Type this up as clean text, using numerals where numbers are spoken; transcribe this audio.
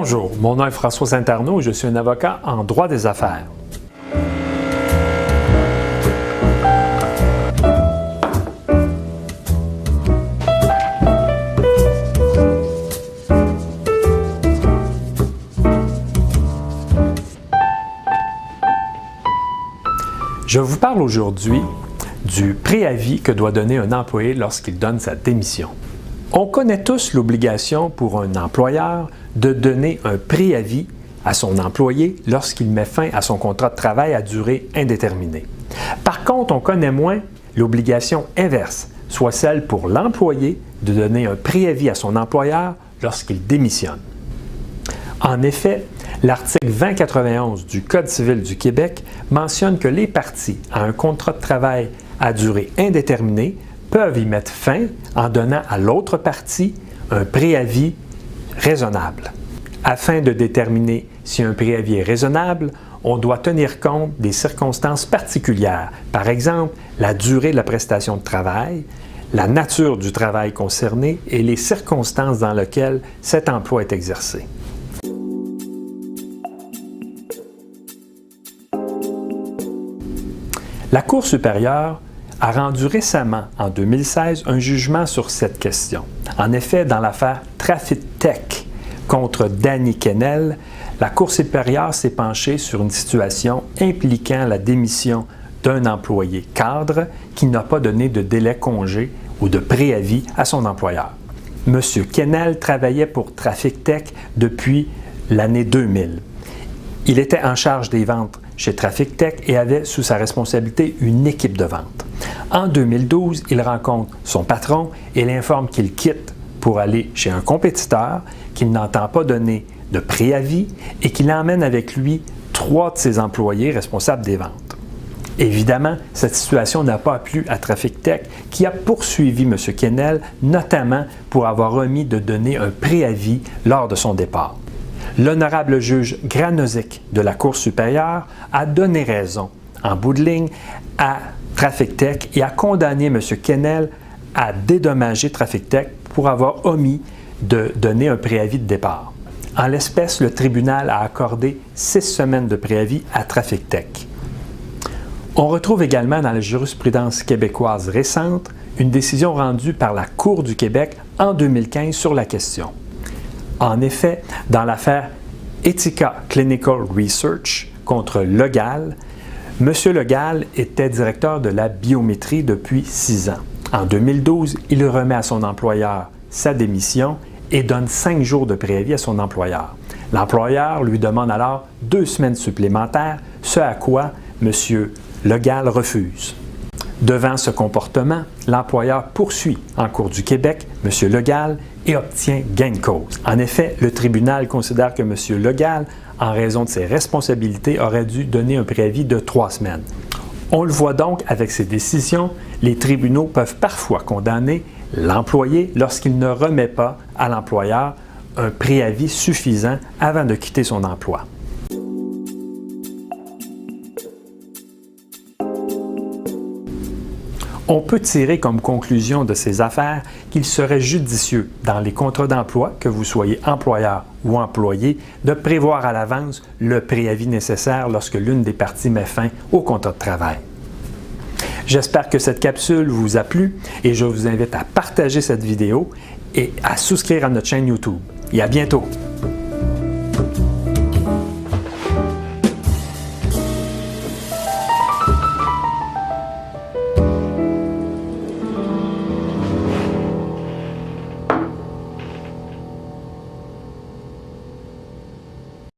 Bonjour, mon nom est François Saint-Arnaud et je suis un avocat en droit des affaires. Je vous parle aujourd'hui du préavis que doit donner un employé lorsqu'il donne sa démission. On connaît tous l'obligation pour un employeur de donner un préavis à son employé lorsqu'il met fin à son contrat de travail à durée indéterminée. Par contre, on connaît moins l'obligation inverse, soit celle pour l'employé de donner un préavis à son employeur lorsqu'il démissionne. En effet, l'article 2091 du Code civil du Québec mentionne que les parties à un contrat de travail à durée indéterminée peuvent y mettre fin en donnant à l'autre partie un préavis raisonnable. Afin de déterminer si un préavis est raisonnable, on doit tenir compte des circonstances particulières, par exemple la durée de la prestation de travail, la nature du travail concerné et les circonstances dans lesquelles cet emploi est exercé. La Cour supérieure a rendu récemment, en 2016, un jugement sur cette question. En effet, dans l'affaire Trafitech contre Danny Kennel, la Cour supérieure s'est penchée sur une situation impliquant la démission d'un employé cadre qui n'a pas donné de délai congé ou de préavis à son employeur. M. Kennel travaillait pour Trafitech depuis l'année 2000. Il était en charge des ventes chez Trafitech et avait sous sa responsabilité une équipe de vente. En 2012, il rencontre son patron et l'informe qu'il quitte pour aller chez un compétiteur, qu'il n'entend pas donner de préavis et qu'il emmène avec lui 3 de ses employés responsables des ventes. Évidemment, cette situation n'a pas plu à Trafitech qui a poursuivi M. Kennel, notamment pour avoir omis de donner un préavis lors de son départ. L'honorable juge Granozic de la Cour supérieure a donné raison, en bout de ligne, à Trafitech et a condamné M. Kennel à dédommager Trafitech pour avoir omis de donner un préavis de départ. En l'espèce, le tribunal a accordé 6 semaines de préavis à Trafitech. On retrouve également dans la jurisprudence québécoise récente une décision rendue par la Cour du Québec en 2015 sur la question. En effet, dans l'affaire Ethica Clinical Research contre Legal, M. Legal était directeur de la biométrie depuis 6 ans. En 2012, il remet à son employeur sa démission et donne 5 jours de préavis à son employeur. L'employeur lui demande alors 2 semaines supplémentaires, ce à quoi M. Legal refuse. Devant ce comportement, l'employeur poursuit en Cour du Québec M. Legal et obtient gain de cause. En effet, le tribunal considère que M. Legal, en raison de ses responsabilités, aurait dû donner un préavis de 3 semaines. On le voit donc avec ces décisions, les tribunaux peuvent parfois condamner l'employé lorsqu'il ne remet pas à l'employeur un préavis suffisant avant de quitter son emploi. On peut tirer comme conclusion de ces affaires qu'il serait judicieux, dans les contrats d'emploi, que vous soyez employeur ou employé, de prévoir à l'avance le préavis nécessaire lorsque l'une des parties met fin au contrat de travail. J'espère que cette capsule vous a plu et je vous invite à partager cette vidéo et à souscrire à notre chaîne YouTube. Et à bientôt!